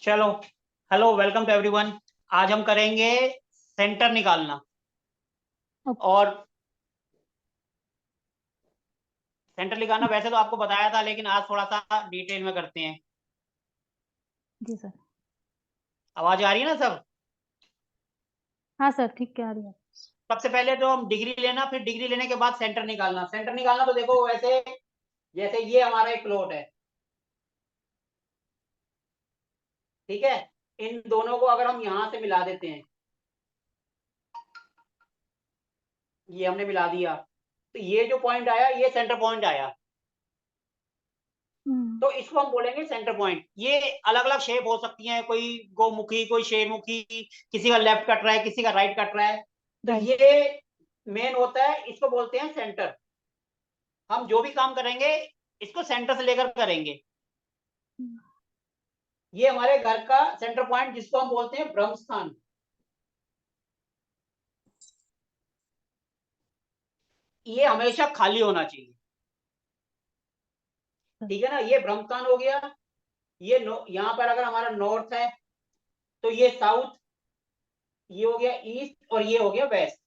चलो। Hello, welcome to everyone. आज हम करेंगे सेंटर निकालना। ओके। और सेंटर निकालना वैसे तो आपको बताया था, लेकिन आज थोड़ा सा डिटेल में करते हैं। जी सर। आवाज आ रही है ना सब? हाँ सर, ठीक कह रही है। सबसे पहले तो हम डिग्री लेना, फिर डिग्री लेने के बाद सेंटर निकालना। सेंटर निकालना तो देखो, वैसे जैसे ये हमारा एक प्लॉट है, ठीक है। इन दोनों को अगर हम यहां से मिला देते हैं, ये हमने मिला दिया, तो ये जो पॉइंट आया ये सेंटर पॉइंट आया। हम्म। तो इसको हम बोलेंगे सेंटर पॉइंट। ये अलग अलग शेप हो सकती हैं, कोई गोमुखी, कोई शेरमुखी, किसी का लेफ्ट कट रहा है, किसी का राइट कट रहा है। तो राइट। ये मेन होता है, इसको बोलते हैं सेंटर। हम जो भी काम करेंगे इसको सेंटर से लेकर करेंगे। ये हमारे घर का सेंटर पॉइंट, जिसको हम बोलते हैं ब्रह्म स्थान। ये हमेशा खाली होना चाहिए, ठीक है ना। ये ब्रह्म स्थान हो गया। ये यहाँ पर अगर हमारा नॉर्थ है तो ये साउथ, ये हो गया ईस्ट, और ये हो गया वेस्ट,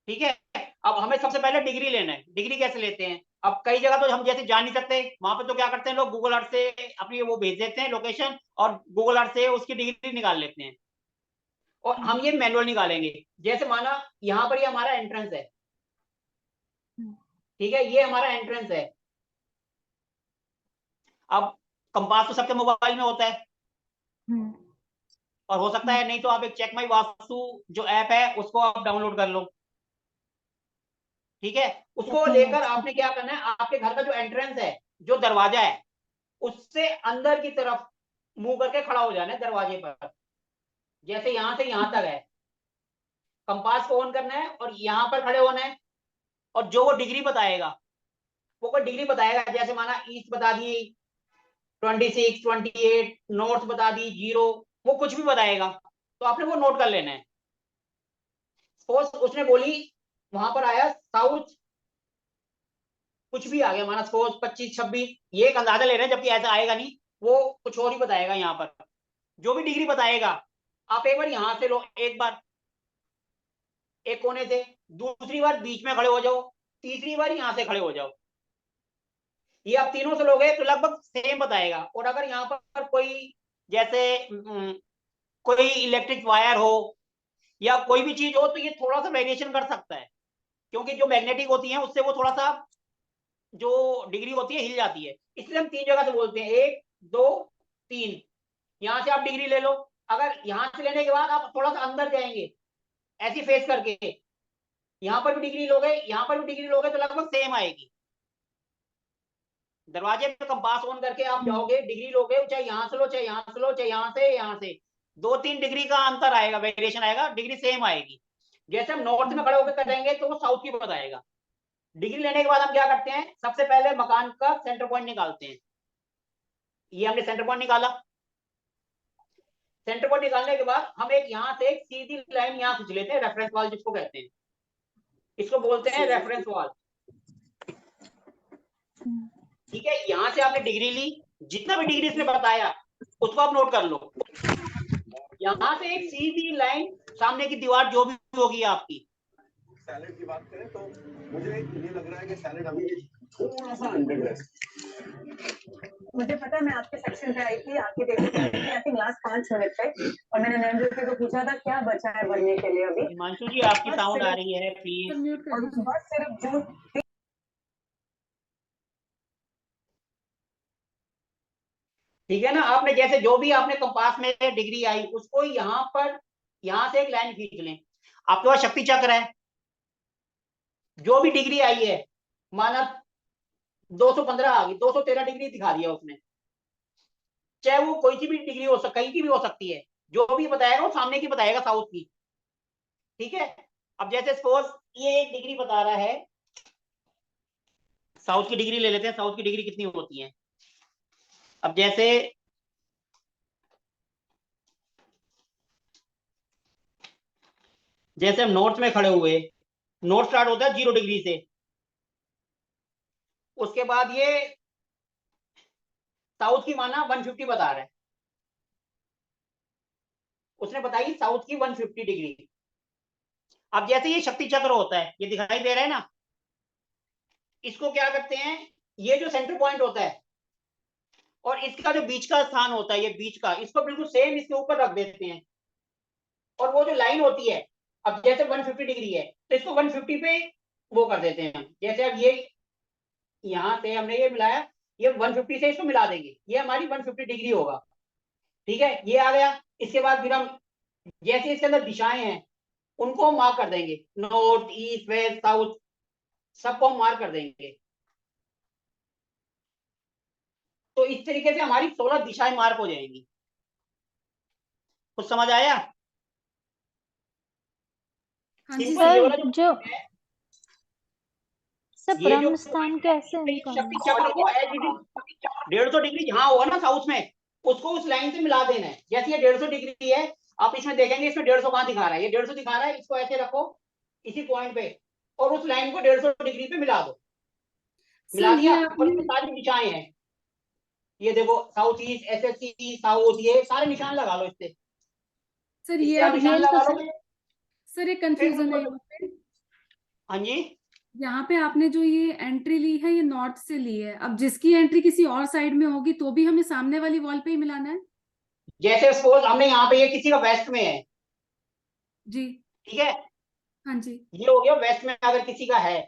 ठीक है। अब हमें सबसे पहले डिग्री लेना है। डिग्री कैसे लेते हैं? अब कई जगह तो हम जैसे जा नहीं सकते, वहां पे तो क्या करते हैं लोग, गूगल अर्थ से अपनी वो भेज देते हैं लोकेशन, और गूगल अर्थ से उसकी डिग्री निकाल लेते हैं। और हम ये मैनुअल निकालेंगे। जैसे माना यहाँ पर ये हमारा एंट्रेंस है, ठीक है, ये हमारा एंट्रेंस है। अब कंपास तो सबके मोबाइल में होता है, और हो सकता है नहीं तो आप एक चेक माई वास्तु जो ऐप है उसको आप डाउनलोड कर लो, ठीक है। उसको अपने लेकर नोट्स पे। आपने क्या करना है, आपके घर का जो एंट्रेंस है, जो दरवाजा है, उससे अंदर की तरफ मुंह करके खड़ा हो जाना है दरवाजे पर। जैसे यहां से यहां तक है, कंपास को ऑन करना है और यहां पर खड़े होना है। और जो वो डिग्री बताएगा, वो कोई डिग्री बताएगा, जैसे माना ईस्ट बता दी 26, 28, नॉर्थ बता दी 0, वो कुछ भी बताएगा, तो आपने वो नोट कर लेना है। सपोज उसने बोली, वहां पर आया साउथ, कुछ भी आ गया, माना सपोज 25, 26, ये एक अंदाजा ले रहे हैं, जबकि ऐसा आएगा नहीं, वो कुछ और ही बताएगा। यहाँ पर जो भी डिग्री बताएगा, आप एक बार यहां से लो, एक बार एक कोने से, दूसरी बार बीच में खड़े हो जाओ, तीसरी बार यहां से खड़े हो जाओ। ये आप तीनों से लोगे तो लगभग सेम बताएगा। और अगर यहाँ पर कोई, जैसे कोई इलेक्ट्रिक वायर हो या कोई भी चीज हो, तो ये थोड़ा सा वेरिएशन कर सकता है, क्योंकि जो मैग्नेटिक होती है उससे वो थोड़ा सा जो डिग्री होती है हिल जाती है। इसलिए हम तीन जगह से बोलते हैं, एक, दो, तीन। यहां से आप डिग्री ले लो। अगर यहां से लेने के बाद आप थोड़ा सा अंदर जाएंगे, ऐसी फेस करके, यहां पर भी डिग्री लोगे, यहां पर भी डिग्री लोगे, तो लगभग सेम आएगी। दरवाजे पे कंपास ऑन करके आप जाओगे, डिग्री लोगे, चाहे यहां से लो, चाहे यहां से लो, चाहे यहां से 2-3 डिग्री का अंतर आएगा, वेरिएशन आएगा, डिग्री सेम आएगी। जैसे हम नॉर्थ में खड़े होकर करेंगे तो वो साउथ की बताएगा। डिग्री लेने के बाद हम क्या करते हैं, सबसे पहले मकान का सेंटर पॉइंट निकालते हैं। ये हमने सेंटर पॉइंट निकाला। सेंटर पॉइंट निकालने के बाद हम एक यहां से एक सीधी लाइन यहां खींच लेते हैं, रेफरेंस वॉल जिसको कहते हैं। इसको बोलते हैं रेफरेंस वॉल, ठीक है। यहां से आपने डिग्री ली, जितना भी डिग्री इसने बताया उसको आप नोट कर लो। यहां से एक सीधी लाइन, सामने की दीवार जो भी होगी आपकी। सैलेड की बात करें तो मुझे ये लग रहा है कि सैलेड अभी थोड़ा सा अंडर है। मुझे पता है, मैं आपके सेक्शन पे आई थी, आपकी देखी थी, आई थिंक लास्ट 5 मिनट थे, और मैंने नरेंद्र जी को पूछा था क्या बचा है भरने के लिए अभी। हिमांशु जी, आपकी बस साउंड आ सिर्फ रही है, प्लीज। और बस सिर्फ जून। ठीक है ना। आपने जैसे जो भी आपने कंपास में डिग्री आई, उसको यहाँ पर, यहां से एक लाइन खींच लें। आपके पास शक्ति चक्र है, जो भी डिग्री आई है, माना 215 आ गई, 213 डिग्री दिखा दिया उसने, चाहे वो कोई सी भी डिग्री हो सकती, कहीं की भी हो सकती है। जो भी बताएगा वो सामने की बताएगा, साउथ की, ठीक है। अब जैसे सपोज ये एक डिग्री बता रहा है, साउथ की डिग्री ले लेते हैं, साउथ की डिग्री कितनी होती है। अब जैसे जैसे हम नॉर्थ में खड़े हुए, नॉर्थ स्टार्ट होता है 0 डिग्री से, उसके बाद ये साउथ की माना 150 बता रहा है, उसने बताई साउथ की 150 डिग्री। अब जैसे ये शक्ति चक्र होता है, ये दिखाई दे रहा है ना, इसको क्या करते हैं, ये जो सेंटर पॉइंट होता है और इसका जो बीच का स्थान होता है, ये बीच का, इसको बिल्कुल सेम इसके ऊपर रख देते हैं। और वो जो लाइन होती है, अब जैसे 150 डिग्री है तो इसको 150 पे वो कर देते हैं। जैसे अब ये यहां से हमने ये मिलाया, ये 150 से इसको मिला देंगे, ये हमारी 150 डिग्री होगा। ठीक है, ये आ गया। इसके बाद फिर हम जैसे इसके अंदर दिशाएं हैं उनको हम मार्क कर देंगे, नॉर्थ ईस्ट वेस्ट साउथ, सबको हम मार्क कर देंगे। तो इस तरीके से हमारी 16 दिशाएं मार्क हो जाएंगी। कुछ समझ आया? हाँ जी सिंपल ये सर। वाला जो जो है, सर ये जो ब्रह्म स्थान कैसे शक्ति निकालेंगे? चक्र को 150 डिग्री जहां हुआ ना साउथ में, उसको उस लाइन से मिला देना है। जैसे ये 150 डिग्री है, आप इसमें देखेंगे इसमें 150 कहां दिखा रहा है, ये 150 दिखा रहा है, इसको ऐसे रखो इसी पॉइंट पे और उस लाइन को 150 डिग्री पे मिला दो। मिला सर दिया, ये और आपने इसमें सारी दिशाएं हैं, ये देखो साउथ ईस्ट SSC साउथ, ये सारे निशान लगा लो इससे। सर ये इससे आप आप निशान ये तो लगा सर लोगे सर एक फिर कंफ्यूजन है उसको। यहाँ पे। हाँ जी, यहाँ पे आपने जो ये एंट्री ली है ये नॉर्थ से ली है, अब जिसकी एंट्री किसी और साइड में होगी तो भी हमें सामने वाली वॉल पे ही मिलाना है। जैसे सपोज हमने यहाँ पे, ये किसी का वेस्ट में है, जी। ठीक है, हाँ जी। ये हो गया वेस्ट में अगर किसी का है,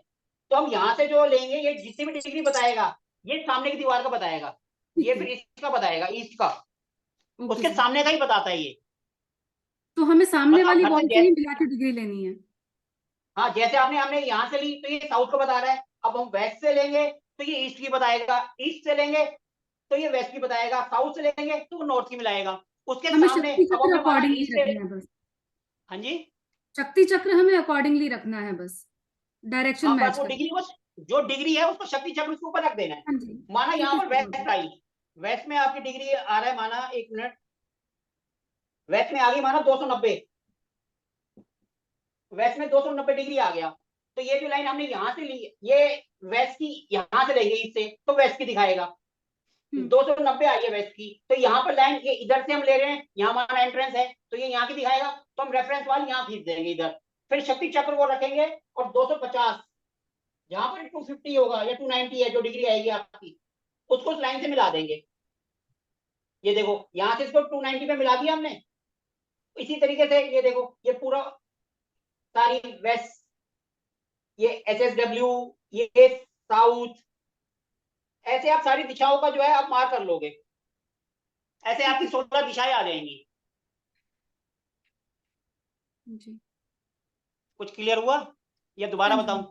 तो हम यहाँ से जो लेंगे ये जितनी भी डिग्री बताएगा, ये सामने की दीवार का बताएगा, ये ठीक फिर है। इसका बताएगा ईस्ट का, ओके उसके सर। सामने का ही बताता है ये। तो हमें सामने मतलब वाली घर से वॉल से ही जैसे, मिला के डिग्री लेनी है। हाँ जैसे आपने हमने यहाँ से ली तो ये साउथ को बता रहा है, अब हम वेस्ट से लेंगे तो ये ईस्ट की बताएगा, ईस्ट से लेंगे तो ये वेस्ट की बताएगा, साउथ से लेंगे तो वो नॉर्थ की मिलाएगा। उसके हमें सामने शक्ति अब चक्र हमने माना अकॉर्डिंगली ईस्ट से। रखना है बस। हाँ जी, शक्ति चक्र हमें अकॉर्डिंगली रखना है बस, डायरेक्शन हाँ बस मैच वो कर। डिग्री को, जो डिग्री है उसको शक्ति चक्र उसके ऊपर रख देना है। हाँ जी। माना ठीक यहाँ है पर सर। वेस्ट आई, वेस्ट में आपकी डिग्री आ रहा है, माना एक मिनट, वेस्ट में आ गई माना 290, वेस्ट में 290 डिग्री आ गया, तो ये जो लाइन हमने यहाँ से ली ये वेस्ट की, यहाँ से लेंगे इससे तो वेस्ट की दिखाएगा। 290 आई है वेस्ट की, तो यहाँ पर लाइन ये इधर से हम ले रहे हैं, यहाँ हमारा एंट्रेंस है तो ये यहाँ की दिखाएगा, तो हम रेफरेंस वाल यहाँ खींच देंगे इधर, फिर शक्ति चक्र को रखेंगे और 250 जहां पर 250 होगा या 290 है जो डिग्री आएगी आपकी, उसको उस लाइन से मिला देंगे। ये देखो यहाँ से इसको 290 पे मिला दिया हमने। इसी तरीके से ये देखो ये पूरा सारी वेस्ट, ये SSW, ये साउथ, ऐसे आप सारी दिशाओं का जो है आप मार कर लोगे, ऐसे आपकी 16 दिशाएं आ जाएंगी। जी। कुछ क्लियर हुआ या दोबारा हाँ जी। बताऊं?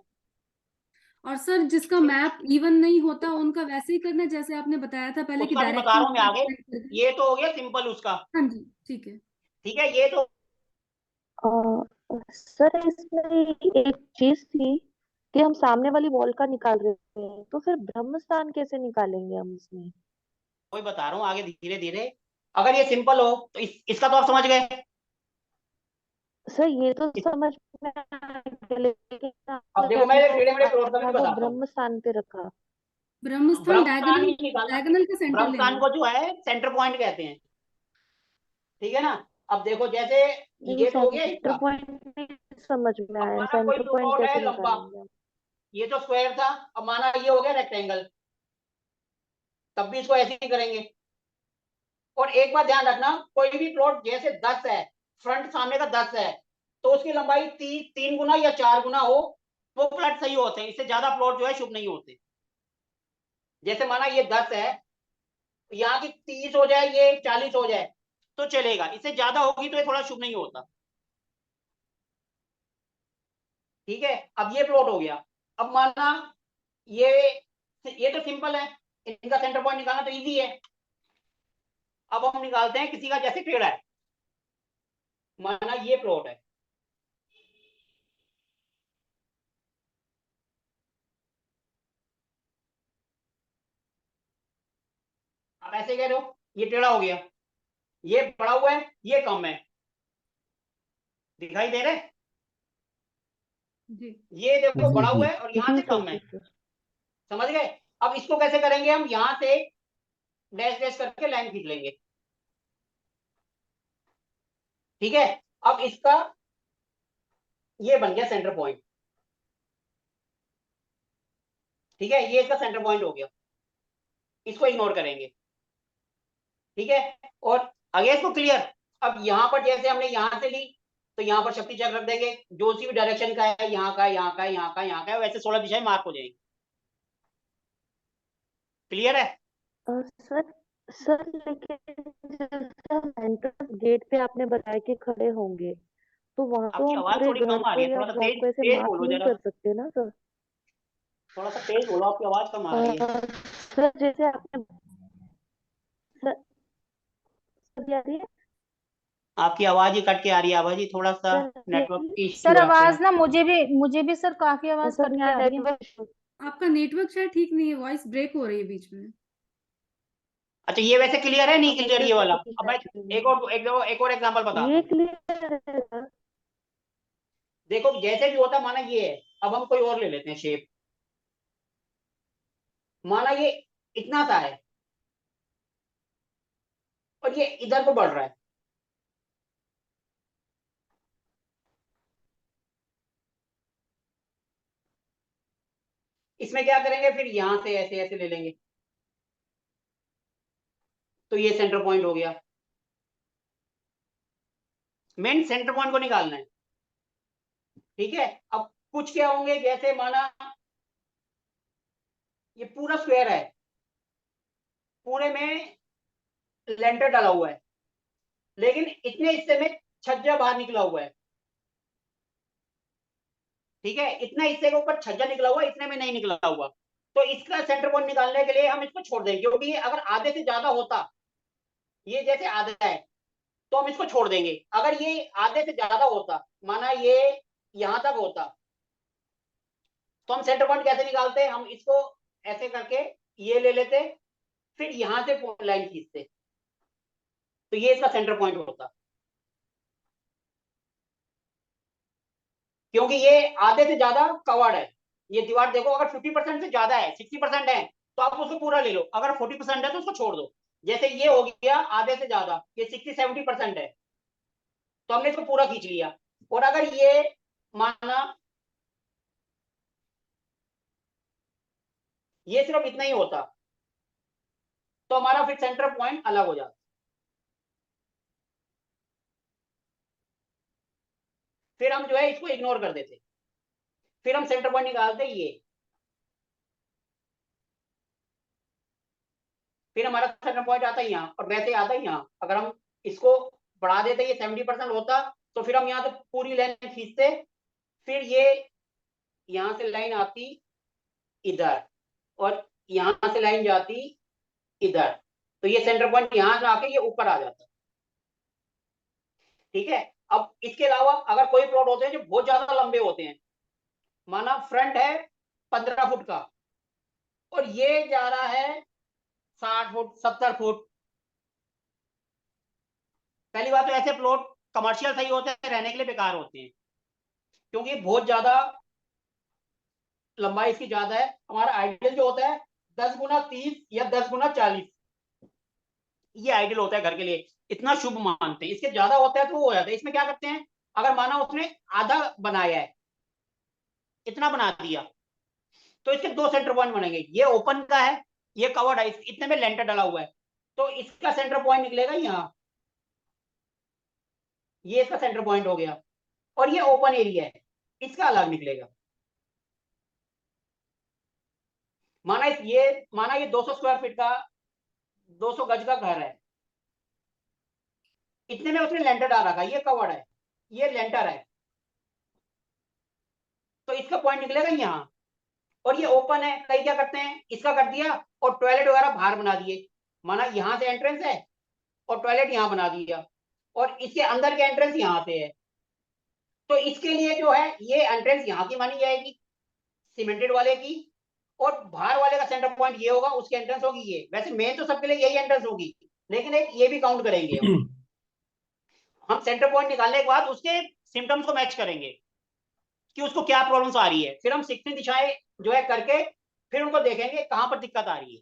और सर जिसका मैप इवन नहीं होता उनका वैसे ही करना है जैसे आपने बताया था पहले कि उसका भी बता रहा हूं मैं आगे, डायरेक्शन। ये तो हो गया सिंपल उसका। हाँ जी ठीक है। ठीक है, ये तो सर इसमें एक चीज थी कि हम सामने वाली वॉल का निकाल रहे हैं, तो फिर ब्रह्म स्थान कैसे निकालेंगे हम इसमें? वही बता रहा हूँ आगे धीरे धीरे। अगर ये सिंपल हो तो इसका तो आप समझ गए। सर ये तो इस, समझ में आ गया, लेकिन अब देखो मैं हमने टेढ़े मेढ़े प्लॉट का भी आधा बताता हूँ। ब्रह्म स्थान पे रखा। ब्रह्म स्थान ब्रह्म स्थान डायगोनल, ही निकालना, डायगोनल का सेंटर ब्रह्म लेना स्थान है। को जो है सेंटर पॉइंट कहते हैं। ठीक है ना, अब देखो जैसे देखो ये तो हो गया सेंटर इसका। पॉइंट नहीं समझ में अब आया, माना कोई सेंटर पॉइंट प्लॉट है कैसे लंबा, निकालेंगे हम? ये तो स्क्वायर था, अब माना ये हो गया रेक्टेंगल, तब भी इसको ऐसे ही करेंगे। और एक बात ध्यान रखना, कोई भी प्लॉट जैसे 10 है, फ्रंट सामने का 10 है, तो उसकी लंबाई 3 गुना या 4 गुना हो वो प्लॉट सही होते हैं, इससे ज्यादा प्लॉट जो है शुभ नहीं होते। जैसे माना ये 10 है, यहाँ की 30 हो जाए, ये 40 हो जाए तो चलेगा, इससे ज्यादा होगी तो ये थोड़ा शुभ नहीं होता। ठीक है, अब ये प्लॉट हो गया। अब माना ये ये तो सिंपल है, इनका सेंटर पॉइंट निकालना तो इजी है। अब हम निकालते हैं किसी का, जैसे टेढ़ा है, माना ये प्लॉट है, आप ऐसे कह रहे हो ये टेढ़ा हो गया, ये बड़ा हुआ है, ये कम है, दिखाई दे रहे हैं? जी। ये देखो जी बड़ा हुआ जी। है और यहाँ जी से सर, कम है। जी सर। समझ गए? अब इसको कैसे करेंगे, हम यहाँ से डैश डैश करके लाइन खींच लेंगे। ठीक है, अब इसका ये बन गया सेंटर पॉइंट। ठीक है, ये इसका सेंटर पॉइंट हो गया, इसको इग्नोर करेंगे। ठीक है, और आगे इसको क्लियर। अब यहां पर जैसे हमने यहां से ली तो यहां पर शक्ति चक्र रख देंगे, जो सी भी डायरेक्शन का है, यहाँ का, यहाँ का, यहाँ का, यहाँ का, वैसे 16 दिशाएं मार्क हो जाएंगी। क्लियर है? सर सर लेकिन जैसे हम एंट्रेंस गेट पे आपने बताया कि खड़े होंगे, तो वहां तो आपकी हम आवाज पूरे थोड़ी घर कम आ को रही है, या थोड़ा सा ब्लॉक तेज को ऐसे तेज मार्क बोलो नहीं जरा, कर सकते ना सर। थोड़ा सा तेज बोलो, आपकी आवाज कम आ रही है। सर जैसे आपने सर सर आ रही है आपकी आवाज ही कट के आ रही है, आवाज ही थोड़ा सा सर नेटवर्क सर इश्यू है आपके आवाज यहाँ। ना मुझे भी सर काफी आवाज सर कट के यहाँ आ रही है। नेटवर्क आपका नेटवर्क शायद ठीक नहीं है, वॉइस ब्रेक हो रही है बीच में। अच्छा, ये वैसे क्लियर है, नहीं क्लियर मेरे ये को वाला? भी अब मैं actually एक और एग्जांपल बताता ये हूँ। क्लियर है सर। देखो जैसे भी होता, माना ये है, अब हम कोई और ले लेते हैं शेप। माना ये इतना सा है और ये इधर को बढ़ रहा है। इसमें क्या करेंगे, फिर यहां से ऐसे ऐसे ले लेंगे, तो ये सेंटर पॉइंट हो गया। मेन सेंटर पॉइंट को निकालना है। ठीक है, अब कुछ क्या होंगे, जैसे माना ये पूरा स्क्वायर है, पूरे में लेंटर डाला हुआ है, लेकिन इतने हिस्से में छज्जा बाहर निकला हुआ है। ठीक है, इतना हिस्से के ऊपर छज्जा निकला हुआ है, इतने में नहीं निकला हुआ। तो इसका सेंटर पॉइंट निकालने के लिए हम इसको छोड़ देंगे, क्योंकि ये अगर आधे से ज्यादा होता, ये जैसे आधा है तो हम इसको छोड़ देंगे। अगर ये आधे से ज्यादा होता, माना ये यहां तक होता, तो हम सेंटर पॉइंट कैसे निकालते? हम इसको ऐसे करके ये ले लेते, फिर यहां से लाइन खींचते, तो ये इसका सेंटर पॉइंट होता। क्योंकि ये आधे से ज्यादा कवर्ड है, ये दीवार देखो, अगर 50% से ज्यादा है, 60% है, तो आप उसको पूरा ले लो, अगर 40% है तो उसको छोड़ दो। जैसे ये हो गया आधे से ज्यादा, ये 60-70% है, तो हमने इसको पूरा खींच लिया। और अगर ये माना ये सिर्फ इतना ही होता, तो हमारा फिर सेंटर पॉइंट अलग हो जाता। फिर हम जो है इसको इग्नोर कर देते, फिर हम सेंटर पॉइंट निकालते ये, फिर हमारा सेंटर पॉइंट आता है यहाँ, और वैसे आता है यहाँ। अगर हम इसको बढ़ा देते, ये 70% होता, तो फिर हम यहाँ से पूरी लाइन खींचते, फिर ये यहां से लाइन आती इधर, और यहां से लाइन जाती इधर, तो ये सेंटर पॉइंट यहां से आके ये ऊपर आ जाता। ठीक है, अब इसके अलावा अगर कोई प्लॉट होते हैं जो बहुत ज्यादा लंबे होते हैं, माना फ्रंट है 15 फुट का और ये जा रहा है 60 फुट, 70 फुट। पहली बात तो ऐसे प्लॉट कमर्शियल सही होते हैं, रहने के लिए बेकार होते हैं, क्योंकि बहुत ज्यादा लंबाई इसकी ज्यादा है। हमारा आइडियल जो होता है 10x30 या 10x40, ये आइडियल होता है घर के लिए, इतना शुभ मानते हैं। इसके ज्यादा होता है तो वो हो जाता है। इसमें क्या करते हैं, अगर माना उसने आधा बनाया है, इतना बना दिया, तो इसके दो सेंटर पॉइंट बनेंगे, ये ओपन का है, ये कवर्ड है, इतने में लेंटर डाला हुआ है, तो इसका सेंटर पॉइंट निकलेगा यहाँ, ये इसका सेंटर पॉइंट हो गया। और ये ओपन एरिया है, इसका अलग निकलेगा। माना ये 200 स्क्वायर फीट का, 200 गज का घर है, इतने में उसने लेंटर डाल रखा है, ये कवर्ड है, ये लेंटर है, तो इसका पॉइंट निकलेगा यहाँ। और ये ओपन है, कई क्या करते हैं, इसका कर दिया और टॉयलेट वगैरह बाहर बना दिए। माना यहां से एंट्रेंस है और टॉयलेट यहां बना दिया, और इसके अंदर के एंट्रेंस यहां से है, तो इसके लिए जो है ये एंट्रेंस यहाँ की मानी जाएगी, सीमेंटेड वाले की, और बाहर वाले का सेंटर पॉइंट ये होगा, उसकी एंट्रेंस होगी ये। वैसे मेन तो सबके लिए यही एंट्रेंस होगी, लेकिन एक ये भी काउंट करेंगे हम सेंटर पॉइंट निकालने के बाद उसके सिम्टम्स को मैच करेंगे कि उसको क्या प्रॉब्लम्स आ रही है, फिर हम 16 दिशाएं जो है करके फिर उनको देखेंगे कहां पर दिक्कत आ रही है।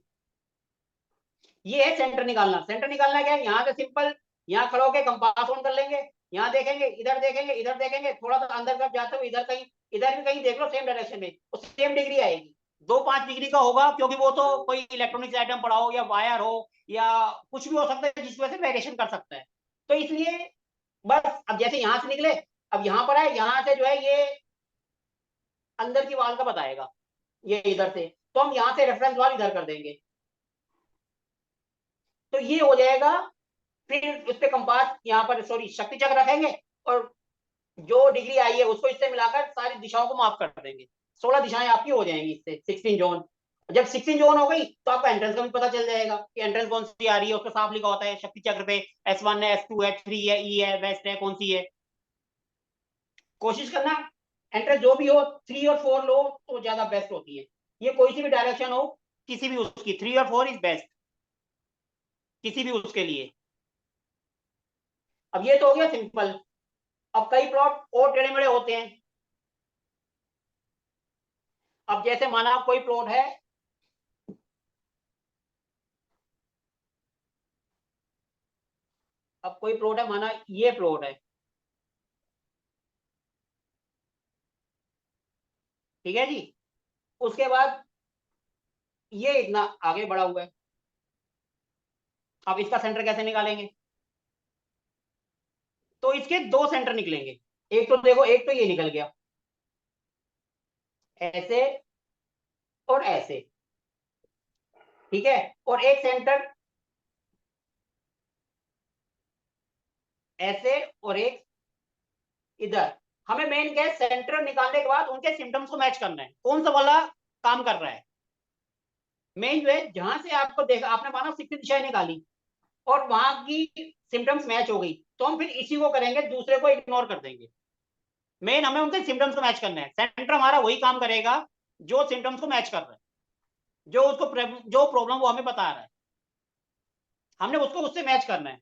ये है सेंटर निकालना। सेंटर निकालना क्या है, यहाँ से सिंपल यहाँ खड़े होकर कंपास ऑन कर लेंगे, यहाँ देखेंगे, इधर देखेंगे, इधर देखेंगे, थोड़ा सा अंदर तक जाते हुए इधर कहीं, इधर भी कहीं देख लो सेम डायरेक्शन में, वो सेम डिग्री आएगी। 2-5 डिग्री का होगा, क्योंकि वो तो कोई इलेक्ट्रॉनिक्स आइटम पड़ा हो या वायर हो या कुछ भी हो सकता है जिसकी वजह से वेरिएशन कर सकता है। तो इसलिए बस अब जैसे यहाँ से निकले, अब यहाँ पर है, यहाँ से जो है ये अंदर की वाल का बताएगा, ये इधर से, तो हम यहाँ से रेफरेंस वाल इधर कर देंगे, तो ये हो जाएगा। फिर उस पे कंपास यहाँ पर सॉरी शक्ति चक्र रखेंगे और जो डिग्री आई है उसको इससे मिलाकर सारी दिशाओं को माफ कर देंगे। 16 दिशाएं आपकी हो जाएंगी इससे, 16 जोन। जब 16 जोन हो गई तो आपका एंट्रेंस का भी पता चल जाएगा कि एंट्रेंस कौन सी आ रही है, उसका साफ लिखा होता है शक्ति चक्र पे, S1 है, S2 है, 3 है, E है, वेस्ट है, कौन सी है। कोशिश करना एंट्रेंस जो भी हो 3 और 4 लो तो ज्यादा बेस्ट होती है। ये कोई सी भी डायरेक्शन हो, किसी भी उसकी 3 और 4 इज बेस्ट, किसी भी उसके लिए। अब ये तो हो गया सिंपल। अब कई प्लॉट और टेढ़े मेढ़े होते हैं। अब जैसे माना कोई प्लॉट है, अब कोई प्लॉट है, माना ये प्लॉट है, ठीक है जी। उसके बाद ये इतना आगे बढ़ा हुआ है। अब इसका सेंटर कैसे निकालेंगे? तो इसके 2 सेंटर निकलेंगे। एक तो देखो, एक तो ये निकल गया ऐसे और ऐसे, ठीक है, और एक सेंटर ऐसे और एक इधर। हमें मेन क्या है, सेंटर निकालने के बाद उनके सिम्टम्स को मैच करना है, कौन सा वाला काम कर रहा है। मेन जो है, जहां से आपको देखा, आपने माना 60 दिशाएं निकाली और वहां की सिम्टम्स मैच हो गई, तो हम फिर इसी को करेंगे, दूसरे को इग्नोर कर देंगे। मेन हमें उनके सिम्टम्स को मैच करना है। सेंटर हमारा वही काम करेगा जो सिम्टम्स को मैच कर रहा है, जो उसको जो प्रॉब्लम वो हमें बता रहा है, हमने उसको उससे मैच करना है।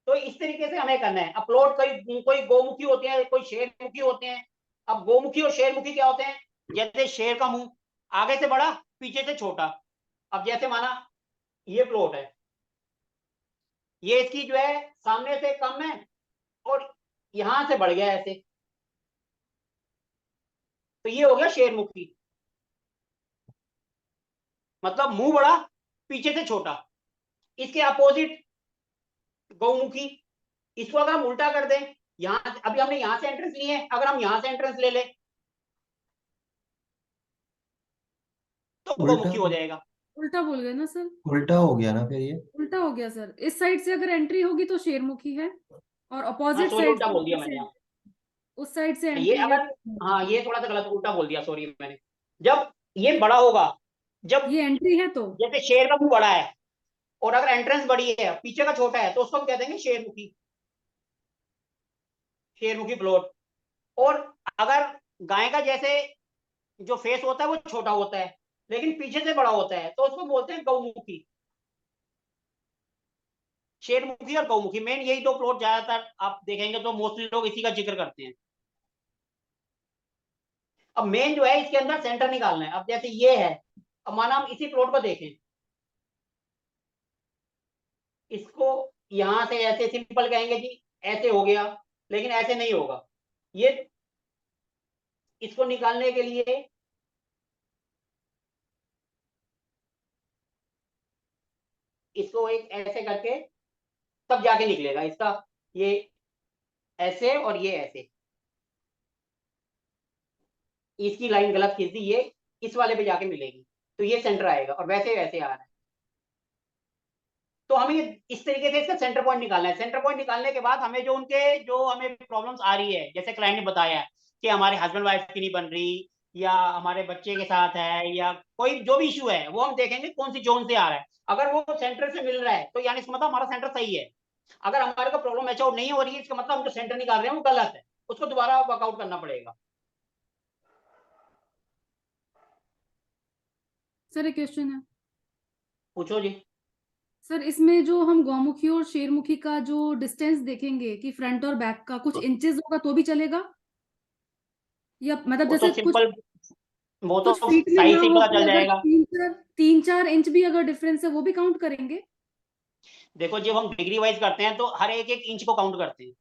तो इस तरीके से हमें करना है। अपलोड कोई गोमुखी होते हैं, कोई शेरमुखी होते हैं। अब गोमुखी और शेरमुखी क्या होते हैं? जैसे शेर का मुंह आगे से बड़ा, पीछे से छोटा। अब जैसे माना ये प्लॉट है, ये इसकी जो है सामने से कम है और यहां से बढ़ गया ऐसे, तो ये हो गया शेरमुखी, मतलब मुंह बड़ा, पीछे से छोटा। इसके अपोजिट गौमुखी, इसको अगर हम उल्टा कर दें, यहां अभी हमने यहां से एंट्रेंस लिए है, अगर हम यहां से एंट्रेंस ले लें तो उल्टा गौमुखी हो जाएगा। उल्टा बोल गए ना सर? उल्टा हो गया ना फिर ये। उल्टा हो गया सर। इस साइड से अगर एंट्री होगी तो शेरमुखी है, और हाँ अपोजिट सॉरी, साइड उल्टा बोल दिया से मैंने यहाँ। उस साइड से ये एंट्री है अगर, तो हाँ ये थोड़ा सा गलत उल्टा बोल दिया, सॉरी मैंने। जब ये बड़ा होगा, जब ये एंट्री है तो जैसे शेर का मुंह बड़ा है और अगर एंट्रेंस बड़ी है, पीछे का छोटा है, तो उसको हम कह देंगे शेरमुखी, शेरमुखी प्लॉट। और अगर गाय का जैसे जो फेस होता है वो छोटा होता है लेकिन पीछे से बड़ा होता है, तो उसको बोलते हैं गौमुखी। शेरमुखी और गौमुखी, मेन यही 2 प्लॉट ज्यादातर आप देखेंगे तो मोस्टली लोग इसी का जिक्र करते हैं। अब मेन जो है इसके अंदर सेंटर निकालना है। अब जैसे ये है, अब माना हम इसी प्लॉट को देखें, इसको यहां से ऐसे सिंपल कहेंगे जी, ऐसे हो गया, लेकिन ऐसे नहीं होगा। ये इसको निकालने के लिए इसको एक ऐसे करके तब जाके निकलेगा इसका, ये ऐसे और ये ऐसे, इसकी लाइन गलत खींच दी, ये इस वाले पे जाके मिलेगी, तो ये सेंटर आएगा और वैसे वैसे आ रहा है। तो हमें इस तरीके से इसका सेंटर पॉइंट निकालना है। सेंटर पॉइंट निकालने के बाद हमें जो उनके जो हमें प्रॉब्लम्स आ रही है, जैसे क्लाइंट ने बताया कि हमारे हस्बैंड वाइफ की नहीं बन रही, या हमारे बच्चे के साथ है, या कोई जो भी इशू है, वो हम देखेंगे कौन सी जोन से आ रहा है। अगर वो सेंटर से मिल रहा है तो यानी इसका मतलब हमारा सेंटर सही है। अगर हमारे को प्रॉब्लम मैच आउट नहीं हो रही है, इसका मतलब हम जो सेंटर निकाल रहे हैं वो गलत है, उसको दोबारा वर्कआउट करना पड़ेगा। सर एक क्वेश्चन है पूछो जी। सर। इसमें जो हम गौमुखी और शेरमुखी का जो डिस्टेंस देखेंगे कि फ्रंट और बैक का कुछ इंचेस होगा तो भी चलेगा, या मतलब वो तो जैसे कुछ सिंपल, वो तो कुछ फीट में साइज ना से ही हो पता तो चल अगर जाएगा। 3-4 इंच भी अगर डिफरेंस है वो भी काउंट करेंगे? देखो जब हम डिग्री वाइज करते हैं तो हर एक एक इंच को काउंट करते हैं,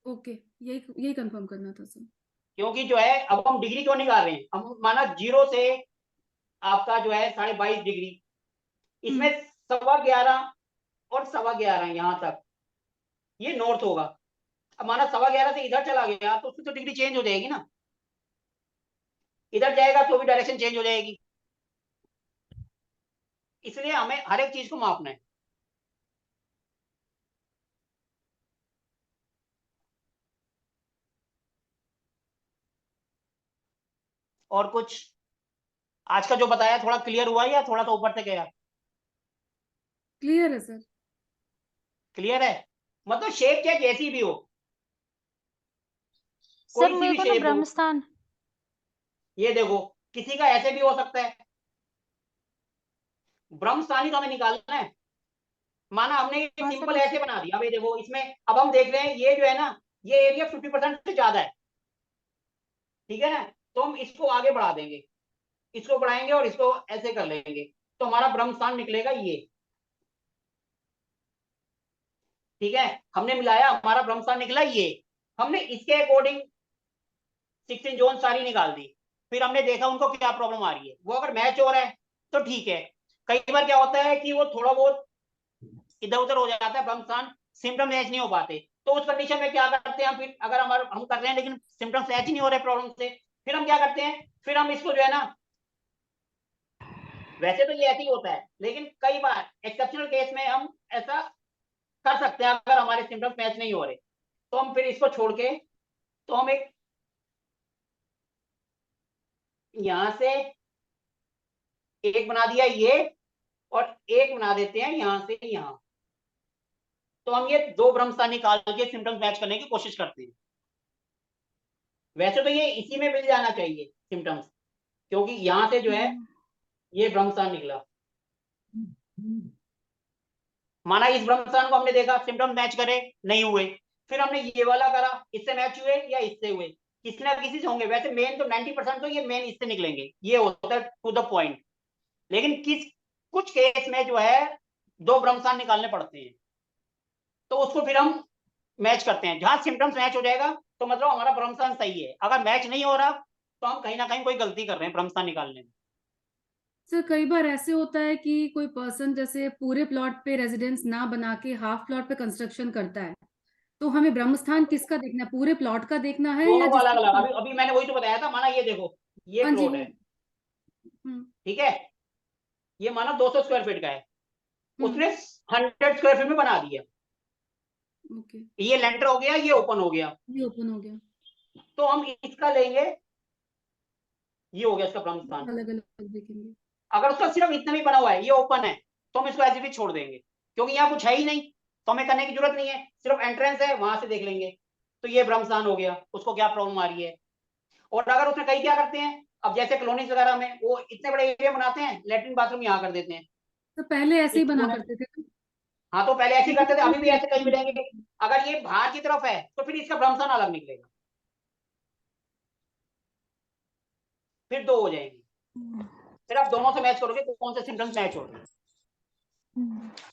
ओके, यही कंफर्म करना था सर। क्योंकि जो है अब हम डिग्री क्यों निकाल रहे हैं, हम माना 0 से आपका जो है 22.5 डिग्री, इसमें 11.25 और 11.25 यहाँ तक ये नॉर्थ होगा। अब माना 11.25 से इधर चला गया तो उसकी तो डिग्री चेंज हो जाएगी ना, इधर जाएगा तो भी डायरेक्शन चेंज हो जाएगी, इसलिए हमें हर एक चीज को मापना है। और कुछ आज का जो बताया थोड़ा क्लियर हुआ या थोड़ा सा ऊपर से गया? क्लियर है सर। क्लियर है, मतलब शेप क्या जैसी भी हो, सर कोई सी मेरे भी को ना शेप हो, ब्रह्मस्थान, ये देखो किसी का ऐसे भी हो सकता है, ब्रह्मस्थानी तो हमें निकालना है। माना हमने ये हाँ सिंपल सर, ऐसे बना दिया, अब ये देखो इसमें अब हम देख रहे हैं ये जो है ना, ये एरिया 50% से ज्यादा है, ठीक है ना, तो हम इसको आगे बढ़ा देंगे, इसको बढ़ाएंगे और इसको ऐसे कर लेंगे, तो हमारा ब्रह्मस्थान निकलेगा ये, ठीक है। हमने मिलाया, हमारा ब्रह्मस्थान निकला ये, हमने इसके अकॉर्डिंग 16 जोन सारी निकाल दी, फिर हमने देखा उनको क्या प्रॉब्लम आ रही है, वो अगर मैच हो रहा है तो ठीक है। कई बार क्या होता है कि वो थोड़ा बहुत इधर उधर हो जाता है, ब्रह्मस्थान सिम्टम मैच नहीं हो पाते, तो उस कंडीशन में क्या करते हैं हम, फिर अगर हम कर रहे हैं लेकिन सिम्टम्स मैच ही नहीं हो रहे प्रॉब्लम से, फिर हम क्या करते हैं, फिर हम इसको जो है ना, वैसे तो ये ऐसे ही होता है लेकिन कई बार एक्सेप्शनल केस में हम ऐसा कर सकते हैं, अगर हमारे सिम्टम्स मैच नहीं हो रहे तो हम फिर इसको छोड़ के, तो हम एक यहां से एक बना दिया ये, और एक बना देते हैं यहां से यहां, तो हम ये दो ब्रह्मस्थान निकाल के सिम्टम्स मैच करने की कोशिश करते हैं। वैसे तो ये इसी में मिल जाना चाहिए सिम्टम्स, क्योंकि यहां से जो है ये ब्रह्मस्थान निकला, माना इस ब्रह्मस्थान को हमने देखा सिम्टम्स मैच करे नहीं हुए, फिर हमने ये वाला करा, इससे मैच हुए या इससे हुए, किसी ना किसी से होंगे, वैसे मेन तो 90% तो ये मेन इससे निकलेंगे, ये होता है टू द पॉइंट। लेकिन कुछ केस में जो है दो ब्रह्मस्थान निकालने पड़ते हैं, तो उसको फिर हम मैच करते हैं, जहां सिम्टम्स मैच हो जाएगा तो मतलब हमारा ब्रह्मस्थान सही है, अगर मैच नहीं हो रहा तो हम कहीं ना कहीं कोई गलती कर रहे हैं ब्रह्मस्थान निकालने में। सर कई बार ऐसे होता है कि कोई पर्सन जैसे पूरे प्लॉट पे रेजिडेंस ना बना के हाफ प्लॉट पे कंस्ट्रक्शन करता है, तो हमें ब्रह्मस्थान किसका देखना है, पूरे प्लॉट का देखना है या दोनों को अलग अलग, जिसका? अभी अभी मैंने वही तो बताया था, माना ये देखो ये हाँ जी प्लॉट वो। है, हम्म। ठीक है, ये माना 200 स्क्वायर फीट का है, हम्म। उसने 100 स्क्वायर फीट में बना दिया, ओके, ये लेंटर हो गया, ये ओपन हो गया, ये ओपन हो गया, तो हम इसका लेंगे, ये हो गया इसका ब्रह्मस्थान। अलग अलग देखेंगे। अगर उसका सिर्फ इतना भी बना हुआ है, ये ओपन है, तो हम इसको ऐसे भी छोड़ देंगे, क्योंकि यहाँ कुछ है ही नहीं, तो हमें करने की जरूरत नहीं है, सिर्फ एंट्रेंस है वहां से देख लेंगे, तो ये ब्रह्मस्थान हो गया, उसको क्या प्रॉब्लम आ रही है। और अगर उसमें कई क्या करते हैं, अब जैसे कॉलोनीज वगैरह में वो इतने बड़े एरिया बनाते हैं, लेटरिन बाथरूम यहाँ कर देते हैं तो पहले ऐसे ही इस बना कोने में। करते थे ना? हाँ तो पहले ऐसे ही करते थे, अभी भी ऐसे कहीं मिलेंगे, हम्म। अगर ये बाहर की तरफ है तो फिर इसका ब्रह्मस्थान अलग निकलेगा, फिर दो हो जाएंगे, फिर आप दोनों से मैच करोगे कौन से सिम्टम्स मैच हो रहे हैं,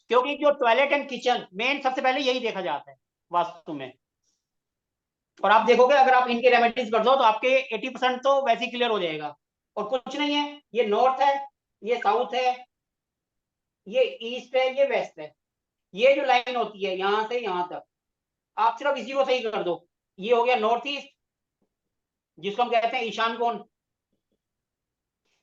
क्योंकि जो टॉयलेट एंड किचन मेन सबसे पहले यही देखा जाता है वास्तु में। और आप देखोगे अगर आप इनके रेमेडीज कर दो तो आपके 80% तो वैसे ही क्लियर हो जाएगा, और कुछ नहीं है, ये नॉर्थ है, ये साउथ है, ये ईस्ट है, ये वेस्ट है, ये जो लाइन होती है यहां से यहां तक, आप सिर्फ इसी को सही कर दो, ये हो गया नॉर्थ ईस्ट, जिसको हम कहते हैं ईशान कोण,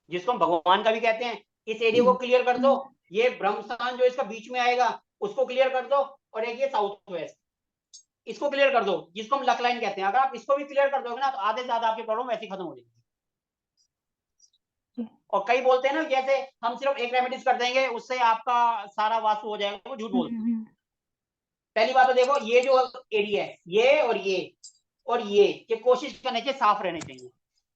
जिसको हम भगवान का भी कहते हैं, इस एरिया को क्लियर कर दो, ये ब्रह्मस्थान जो इसका बीच में आएगा उसको क्लियर कर दो, और एक ये साउथ वेस्ट, इसको क्लियर कर दो, जिसको हम लक लाइन कहते हैं, अगर आप इसको भी क्लियर कर दोगे ना तो आधे से ज्यादा आपकी प्रॉब्लम वैसे खत्म हो जाएगी। और कई बोलते हैं ना जैसे हम सिर्फ एक रेमेडीज कर देंगे उससे आपका सारा वास्तु हो जाएगा, वो झूठ बोलते हैं। पहली बात तो देखो ये जो एरिया है ये और ये कोशिश करनी चाहिए साफ रहने चाहिए,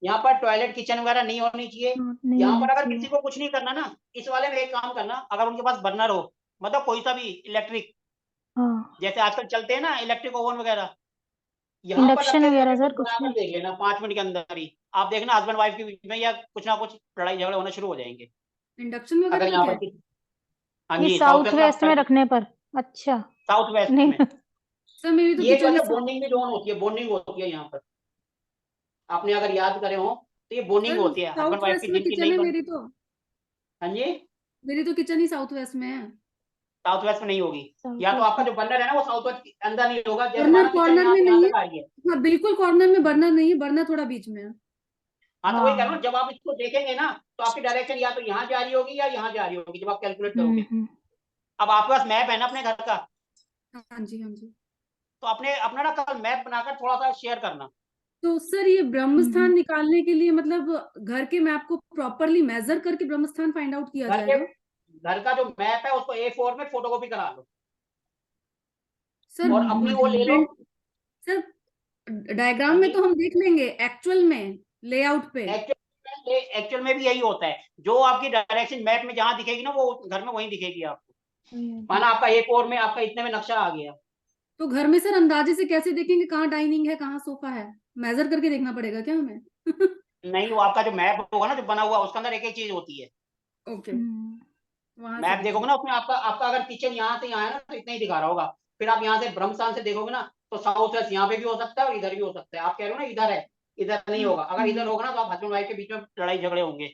यहाँ पर टॉयलेट किचन वगैरह नहीं होनी चाहिए। नहीं यहाँ होना पर अगर चाहिए। किसी को कुछ नहीं करना ना, इस वाले में एक काम करना, अगर उनके पास बर्नर हो, मतलब कोई सा भी इलेक्ट्रिक, हाँ, जैसे आजकल चलते हैं ना इलेक्ट्रिक ओवन वगैरह, यहाँ पर रख इंडक्शन के वगैरह कुछ सर कुछ बनाकर नहीं। देख लेना 5 मिनट के अंदर ही, आप देखना हस्बैंड वाइफ के बीच में या कुछ ना कुछ लड़ाई झगड़े होना शुरू हो जाएंगे। इंडक्शन वगैरह अगर का यहाँ क्या पर है? हाँ ये जी, साउथ साउथ वेस्ट वेस्ट में का रखने पर। अच्छा साउथ वेस्ट नहीं में। सर मेरी तो ये जो किचन है ही बॉन्डिंग भी जोन होती है, बॉन्डिंग होती है यहाँ पर। आपने अगर याद करे हो तो ये बॉन्डिंग सर होती है हस्बैंड साउथ वाइफ वेस्ट की, में जिनकी किचन नहीं है बन। मेरी तो। हाँ जी। मेरी तो किचन ही साउथ वेस्ट में है। साउथ वेस्ट में नहीं होगी, साउथ या तो वेस्ट आपका में जो बर्नर है ना वो साउथ वेस्ट के अंदर नहीं होगा। जैसे बर्नर माना किचन कॉर्नर यहाँ में से यहाँ नहीं है। तक आ रही है। हाँ बिल्कुल कॉर्नर में बर्नर नहीं है, बर्नर थोड़ा बीच में है। हाँ तो वही कह रहा हूँ, हाँ। जब आप इसको देखेंगे ना तो आपकी डायरेक्शन या तो यहाँ जा रही होगी या यहाँ जा रही होगी जब आप कैलकुलेट करोगे। अब आपके पास मैप है ना अपने घर का, हाँ जी हाँ जी। तो अपने अपना ना कल मैप बनाकर थोड़ा सा शेयर करना। तो सर ये ब्रह्म स्थान निकालने के लिए मतलब घर के मैप को प्रॉपरली मेजर करके ब्रह्म स्थान फाइंड आउट किया घर के जाएगा? घर का जो मैप है उसको A4 में फोटोकॉपी करा लो सर और अपनी वो ले लो। सर डायग्राम हाँ में जी। तो हम देख लेंगे, एक्चुअल में लेआउट पे। एक्चुअल में भी यही होता है, जो आपकी डायरेक्शन मैप में जहां दिखेगी ना वो घर में वहीं दिखेगी आपको। माना आपका A4 में आपका इतने में नक्शा आ गया। तो घर में सर अंदाजे से कैसे देखेंगे कहाँ डाइनिंग है कहाँ सोफा है? मेजर करके देखना पड़ेगा क्या हमें? नहीं, वो आपका जो मैप होगा ना जो बना हुआ उसके अंदर एक एक चीज होती है। ओके, वहां से मैप देखोगे देखेंगे। ना उसमें आपका आपका अगर किचन यहाँ से यहाँ है ना तो इतना ही दिखा रहा होगा। फिर आप यहाँ से ब्रह्मस्थान से देखोगे ना तो साउथ वेस्ट यहाँ पे भी हो सकता है और इधर भी हो सकता है। आप कह रहे हो ना इधर है, इधर नहीं होगा। अगर इधर होगा ना तो आप हस्बैंड वाइफ के बीच में लड़ाई झगड़े होंगे,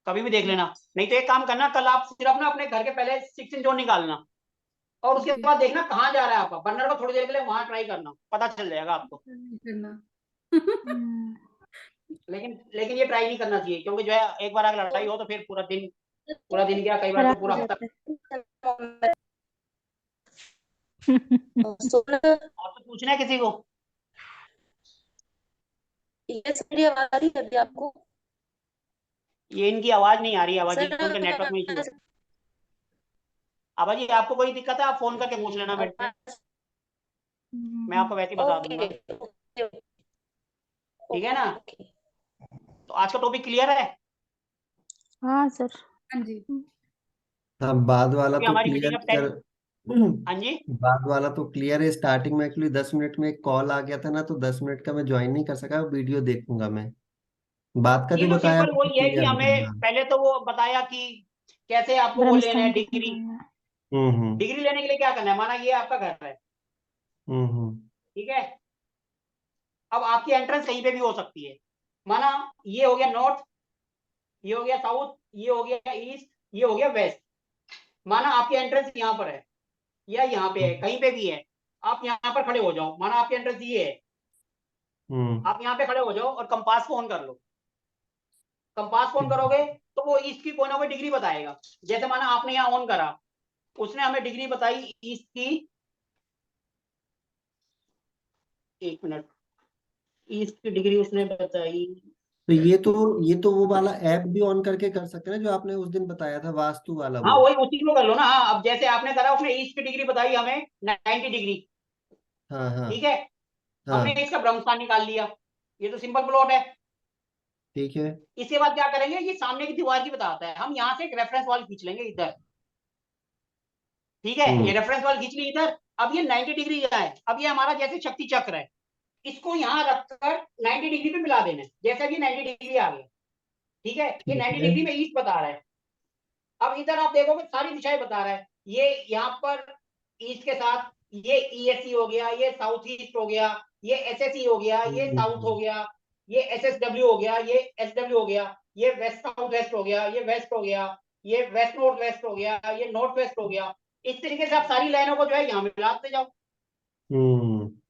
कभी भी देख लेना। नहीं तो एक काम करना, कल आप सिर्फ ना अपने घर के पहले 6 इंच जोन निकालना और उसके ओके बाद देखना कहाँ जा रहा है आपका बर्नर को। थोड़ी देर के लिए वहां ट्राई करना, पता चल जाएगा आपको। करना। लेकिन लेकिन ये ट्राई नहीं करना चाहिए, क्योंकि जो है एक बार अगर लड़ाई हो तो फिर पूरा दिन क्या, कई बार तो खराब हो पूरा हफ्ता। जाता है। और तो पूछना है किसी को? यस मेरी आवाज आ रही है अभी आपको? ये इनकी आवाज नहीं आ रही है, आवाज जी सर उनके नेटवर्क में इशू है। आवाज जी आपको कोई दिक्कत है आप फोन करके पूछ लेना मेरे से, मैं आपको वैसे ही बता ओके दूंगा। ओके ठीक है ना? ओके। तो आज का टॉपिक क्लियर है? हाँ सर। हाँ जी। हाँ, बाद वाला क्योंकि तो हमारी क्लियर मीटिंग अब 10। कर। हाँ जी। बाद वाला तो क्लियर है। स्टार्टिंग में एक्चुअली 10 मिनट में एक कॉल आ गया था ना, तो 10 मिनट का मैं ज्वाइन नहीं कर सका। वीडियो देखूंगा मैं। बात का ये जो तो बताया सिंपल वो तो वही है कि क्लियर है हमें हाँ। पहले तो वो बताया कि कैसे आपको वो लेना है ब्रह्मस्थान को डिग्री। निकालना है। हम्म। डिग्री लेने के लिए क्या करना है, माना ये आपका घर है, हम्म। ठीक है। अब आपकी एंट्रेंस कहीं पे भी हो सकती है। माना ये हो गया नॉर्थ, ये हो गया साउथ, ये हो गया ईस्ट, ये हो गया वेस्ट। माना आपकी एंट्रेंस यहाँ पर है या यहाँ पे है, कहीं पे भी है। आप यहाँ पर खड़े हो जाओ, माना आपकी एंट्रेंस ये है, हम्म। आप यहाँ पे खड़े हो जाओ और कंपास को ऑन कर लो। कंपास को ऑन करोगे तो वो ईस्ट की कोई ना कोई डिग्री बताएगा। जैसे माना आपने यहाँ ऑन करा, उसने हमें डिग्री बताई ईस्ट की, 1 मिनट, ईस्ट की डिग्री उसने बताई। तो ये तो वो वाला ऐप भी ऑन करके कर सकते हैं ना, जो आपने उस दिन बताया था, वास्तु वाला हाँ वो। वही उसी को कर लो ना। हाँ अब जैसे आपने करा उसने ईस्ट की डिग्री बताई हमें 90 डिग्री, हाँ हाँ ठीक है। हमने हाँ। इसका ब्रह्मस्थान निकाल लिया, ये तो सिंपल प्लॉट है। ठीक है। इसके बाद क्या करेंगे, ये सामने की दीवार की बताता है, हम यहाँ से एक रेफरेंस वॉल खींच लेंगे इधर, ठीक है। ये हम्म। रेफरेंस वॉल खींच ली इधर। अब ये 90 डिग्री यहाँ है, अब ये हमारा जैसे शक्ति चक्र है, इसको यहाँ रखकर 90 डिग्री पे मिला देना है। जैसे अभी 90 डिग्री आ गया, ठीक है। ये ठीक 90 है। डिग्री में ईस्ट बता रहा है। अब इधर आप देखोगे सारी दिशाएं बता रहा है। ये यहाँ पर ईस्ट के साथ ये ईएससी हो गया, ये साउथ ईस्ट हो गया, ये एसएसई हो गया, ये साउथ हो गया, ये एसएसडब्ल्यू हो गया, ये एसडब्ल्यू हो गया, ये वेस्ट साउथ वेस्ट हो गया, ये वेस्ट हो गया, ये वेस्ट नॉर्थ वेस्ट हो गया, ये नॉर्थ वेस्ट हो गया। इस तरीके से आप सारी लाइनों को जो है यहाँ मिलाते जाओ।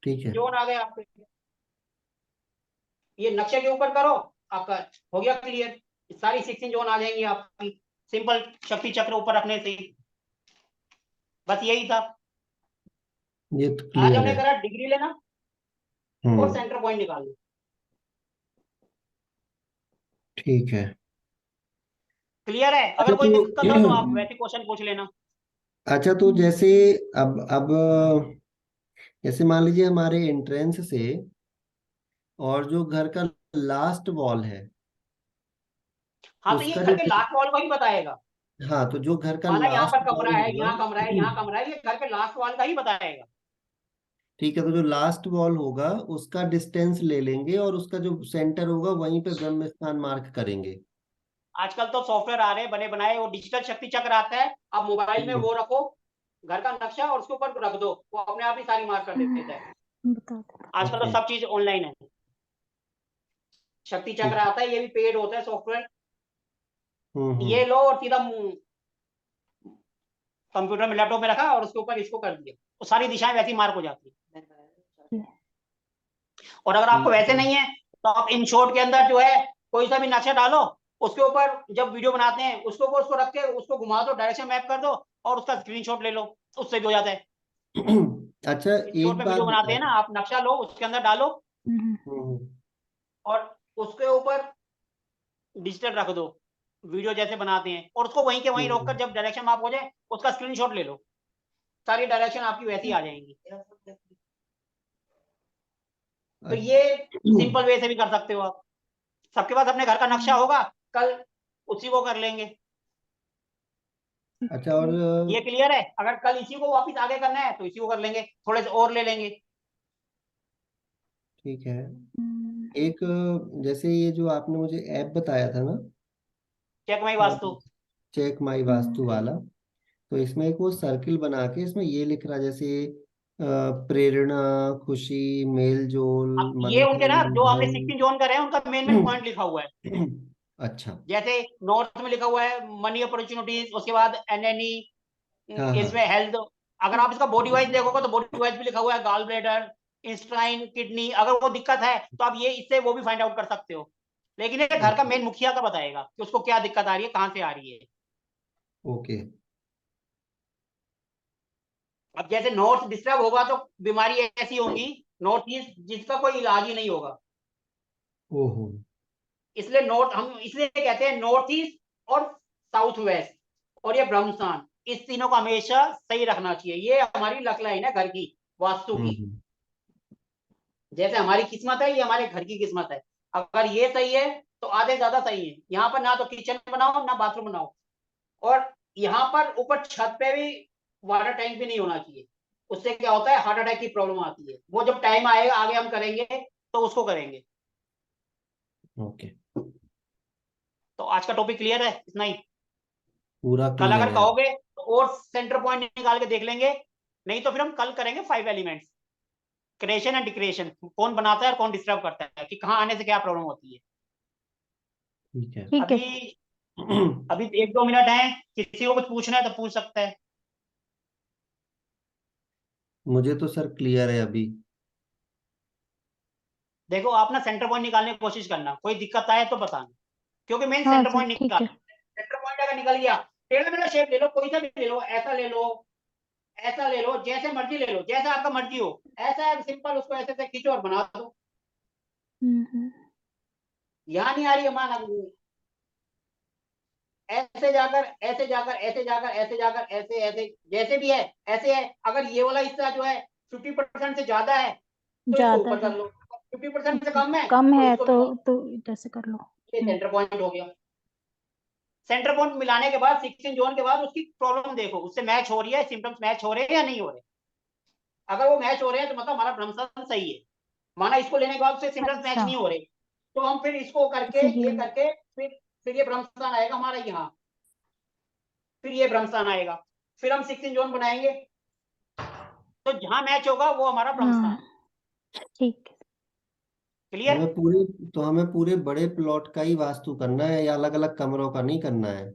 ठीक है। जोन आ गया आपके, ये नक्शे के ऊपर करो, आपका हो गया क्लियर। सारी 16 जोन आ जाएंगी आपकी, सिंपल शक्ति चक्र ऊपर रखने से ही। बस यही था। ये तो आज क्लियर हमने है। करा डिग्री लेना और हम्म। सेंटर पॉइंट निकालना। ठीक है। क्लियर है? अच्छा अगर कोई तो दिक्कत हो तो आप वैसे क्वेश्चन पूछ लेना। अच्छा तो जैसे अब जैसे मान लीजिए हमारे एंट्रेंस से और जो घर का लास्ट वॉल है हाँ तो ये उसका घर जो के लास्ट वॉल को ही बताएगा। हाँ, तो जो घर का माना यहाँ लास्ट पर कमरा वॉल है, होगा। यहाँ कमरा है, यहाँ कमरा है, ये घर के लास्ट वॉल का ही बताएगा। ठीक है, तो जो लास्ट वॉल होगा उसका डिस्टेंस ले लेंगे और उसका जो सेंटर होगा वहीं पे ब्रह्म स्थान मार्क करेंगे। आजकल तो सॉफ्टवेयर आ रहे हैं बने बनाए, वो डिजिटल शक्ति चक्र आता है, आप मोबाइल में हम्म। वो रखो, घर का नक्शा और उसके ऊपर रख दो, वो अपने आप ही सारी मार्क कर देता है। बता दो। आजकल तो ओके। सब चीज ऑनलाइन है। शक्ति चक्र ठीक। आता है, ये भी पेड होता है सॉफ्टवेयर। हम्म। ये लो और सीधा कंप्यूटर में, लैपटॉप में रखा और उसके ऊपर इसको कर दिया, तो सारी दिशाएं वैसी मार्क हो जाती है। और अगर आपको ठीक वैसे है। नहीं है तो आप इन शॉर्ट के अंदर जो है कोई सा भी नक्शा डालो, उसके ऊपर जब वीडियो बनाते हैं उसके ऊपर उसको रख के उसको घुमा दो, डायरेक्शन मैप कर दो और उसका स्क्रीनशॉट ले लो, उससे भी हो जाता है। अच्छा, इन शॉर्ट एक पे बात वीडियो बनाते हैं ना, बताइए। आप नक्शा लो उसके अंदर डालो हम्म, हम्म। और उसके ऊपर डिजिटल रख दो, वीडियो जैसे बनाते हैं, और उसको वहीं के वहीं रोककर जब डायरेक्शन माप हो जाए उसका स्क्रीनशॉट ले लो, सारी डायरेक्शन आपकी वैसी आ जाएंगी। तो ये सिंपल वे से भी कर सकते हो आप। सबके पास अपने घर का नक्शा होगा, कल उसी को कर लेंगे। अच्छा, और ये क्लियर है? अगर कल इसी को वापस आगे करना है तो इसी को कर लेंगे, थोड़े से और ले लेंगे। ठीक है। हम्म, एक जैसे ये जो आपने मुझे ऐप बताया था ना, check my Vastu. Check my Vastu वाला, तो इसमें एक वो सर्किल बना के इसमें ये लिख रहा जैसे प्रेरणा, खुशी, मेल जोल, अब ये उनके मंथन, ना जो हमने धन। 16 जोन करे हैं उनका मेन मेन पॉइंट लिखा हुआ है। अच्छा। जैसे नॉर्थ में लिखा हुआ है मनी अपॉर्चुनिटीज, उसके बाद एनएनई, हाँ हाँ। इसमें हेल्थ। अगर आप इसका बॉडी वाइज देखोगे तो बॉडी वाइज भी लिखा हुआ है गॉल ब्लैडर, इंस्टाइन, किडनी। अगर वो दिक्कत है तो आप ये इससे वो भी फाइंड आउट कर सकते हो। लेकिन ये घर का ओके। मेन मुखिया का बताएगा कि उसको क्या दिक्कत आ रही है, कहाँ से आ रही है। ओके। अब जैसे नॉर्थ डिस्टर्ब होगा तो बीमारी ऐसी होगी नॉर्थ ईस्ट जिसका कोई इलाज ही नहीं होगा। ओहो। इसलिए नॉर्थ, हम इसलिए कहते हैं नॉर्थ ईस्ट और साउथ वेस्ट और ये ब्रह्मस्थान, इस तीनों को हमेशा सही रखना चाहिए। ये हमारी लक लाइन है घर की, वास्तु की। हम्म। जैसे हमारी किस्मत है, ये हमारे घर की किस्मत है। अगर ये सही है तो आधे ज्यादा सही है। यहाँ पर ना तो किचन बनाओ ना बाथरूम बनाओ, और यहाँ पर ऊपर छत पे भी वाटर टैंक भी नहीं होना चाहिए। उससे क्या होता है, हार्ट अटैक की प्रॉब्लम आती है। वो जब टाइम आएगा आगे हम करेंगे तो उसको करेंगे। ओके। तो आज का टॉपिक क्लियर है, इतना ही। पूरा कल क्लियर अगर है। कहोगे तो और सेंटर पॉइंट निकाल के देख लेंगे, नहीं तो फिर हम कल करेंगे 5 एलिमेंट्स, क्रिएशन एंड डिक्रिएशन, कौन बनाता है और कौन डिस्टर्ब करता है, कि कहाँ आने से क्या प्रॉब्लम होती है। ठीक है। ठीक है। अभी अभी 1-2 मिनट हैं, किसी को कुछ पूछना है तो पूछ सकता है। मुझे तो सर क्लियर है अभी। देखो आप ना सेंटर पॉइंट निकालने की कोशिश करना, कोई दिक्कत आए तो बताना, क्योंकि मेन हाँ सेंटर सर पॉइंट ठीक निकाल। है। सेंटर पॉइंट अगर निकल गया, टेढ़ा मेढ़ा शेप ले लो, कोई सा भी ले लो, ऐसा ले लो, ऐसा ले लो, जैसे मर्जी ले लो, जैसा आपका मर्जी हो। ऐसा है सिंपल, उसको ऐसे से खींचो और बना दो। हम्म। यहाँ नहीं आ रही है मान, ऐसे जाकर ऐसे जाकर ऐसे जाकर ऐसे जाकर ऐसे ऐसे जैसे भी है ऐसे है। अगर ये वाला हिस्सा जो है 50% से ज्यादा है तो इसको ज्यादा ऊपर है। कर लो, 50% से अच्छा, कम है कम तो है इसको तो मिला लो। इधर से कर लो। ये सेंटर पॉइंट हो गया। सेंटर पॉइंट मिलाने के बाद 16 जोन के बाद उसकी प्रॉब्लम देखो, उससे मैच हो रही है, सिम्टम्स मैच हो रहे हैं या नहीं हो रहे। अगर वो मैच हो रहे हैं तो मतलब हमारा ब्रह्मस्थान सही है। माना इसको लेने के बाद उससे सिम्टम्स मैच अच्छा, नहीं हो रहे, तो हम फिर इसको करके फिर ये ये करके फिर ये ब्रह्मस्थान आएगा हमारा यहाँ, फिर ये ब्रह्मस्थान आएगा, फिर हम 16 जोन बनाएंगे। तो जहां मैच होगा वो हमारा हाँ ब्रह्मस्थान। ठीक है। क्लियर? हमें पूरे बड़े प्लॉट का ही वास्तु करना है या अलग अलग कमरों का नहीं करना है?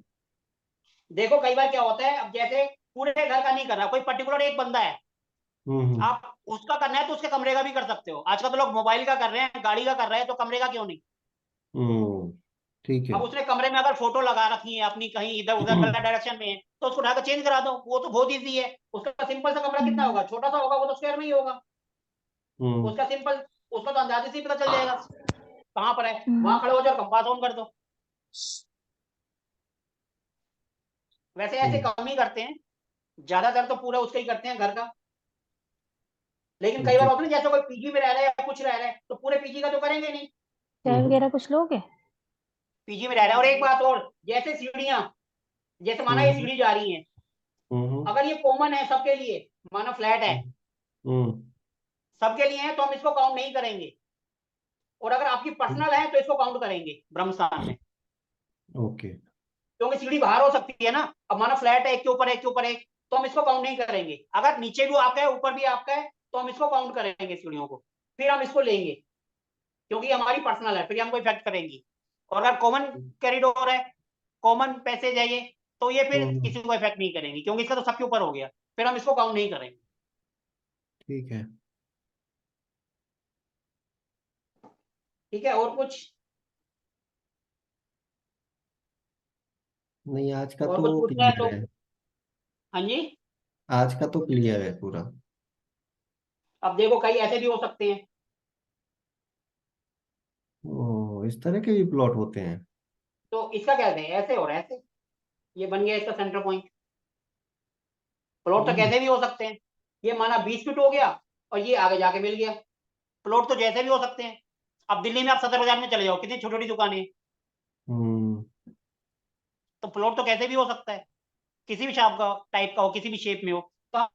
देखो कई बार क्या होता है, अब जैसे पूरे घर का नहीं कर रहा, कोई पर्टिकुलर एक बंदा है, हम्म। आप उसका करना है तो उसके कमरे का भी कर सकते हो। आजकल तो लोग मोबाइल का कर रहे हैं, गाड़ी का कर रहे हैं, तो कमरे का क्यों नहीं। हम्म। ठीक है। अब उसने कमरे में अगर फोटो लगा रखी है अपनी, कहीं इधर उधर गलत डायरेक्शन में है, तो उसको ढाकर चेंज करा दो, वो तो बहुत ईजी है। उसका सिंपल सा कमरा कितना हम्म, होगा, छोटा सा होगा, वो तो स्क्वायर में ही होगा। हम्म। उसका सिंपल, उसको तो अंदाजे से ही पता चल जाएगा कहाँ पर है, वहां हम्म, खड़े हो जाओ, कंपास ऑन कर दो। वैसे ऐसे ठीक। कम ही करते हैं, ज्यादातर तो पूरा उसका ही करते हैं घर का। लेकिन कई ठीक बार है। होता है जैसे कोई पीजी में रह रहा है या कुछ रह रहा है, तो पूरे पीजी का तो करेंगे नहीं। चाय वगैरह कुछ लोगे? पीजी में रह रहा है। और एक बात और, जैसे सीढ़ियां, जैसे माना ये हम्म। सीढ़ी जा रही है, हम्म। अगर ये कॉमन है सबके लिए, माना फ्लैट है हम्म। सबके लिए है, तो हम इसको काउंट नहीं करेंगे। और अगर आपकी पर्सनल है तो इसको काउंट करेंगे ब्रह्मस्थान में, ओके। क्योंकि सीढ़ी बाहर हो सकती है ना। अब माना फ्लैट है, एक के ऊपर एक के ऊपर एक, तो हम इसको काउंट नहीं करेंगे। अगर नीचे भी आपका है ऊपर भी आपका है तो हम इसको काउंट करेंगे सीढ़ियों को, फिर हम इसको लेंगे क्योंकि हमारी पर्सनल है, फिर हमको इफेक्ट करेंगी। और अगर कॉमन कॉरिडोर है, कॉमन पैसेज है ये, तो ये फिर हम्म, किसी को इफेक्ट नहीं करेंगी क्योंकि इसका तो सबके ऊपर हो गया, फिर हम इसको काउंट नहीं करेंगे। ठीक है। ठीक है, और कुछ? नहीं, आज का और कुछ तो पूछना है तो? क्लियर है। हाँ जी। आज का तो क्लियर है पूरा। अब देखो कई ऐसे भी हो सकते हैं। ओ, इस तरह के भी प्लॉट होते हैं। तो इसका क्या कहते हैं, ऐसे और ऐसे, ये बन गया इसका सेंटर पॉइंट। प्लॉट तो हम्म, कैसे भी हो सकते हैं, ये माना 20 फीट हो गया और ये आगे जाके मिल गया। प्लॉट तो जैसे भी हो सकते हैं। अब दिल्ली में आप सदर बाजार में चले जाओ, कितनी छोटी छोटी दुकानें हैं, हम्म, तो प्लॉट तो कैसे भी हो सकता है, किसी भी शॉप का टाइप का हो, किसी भी शेप में हो।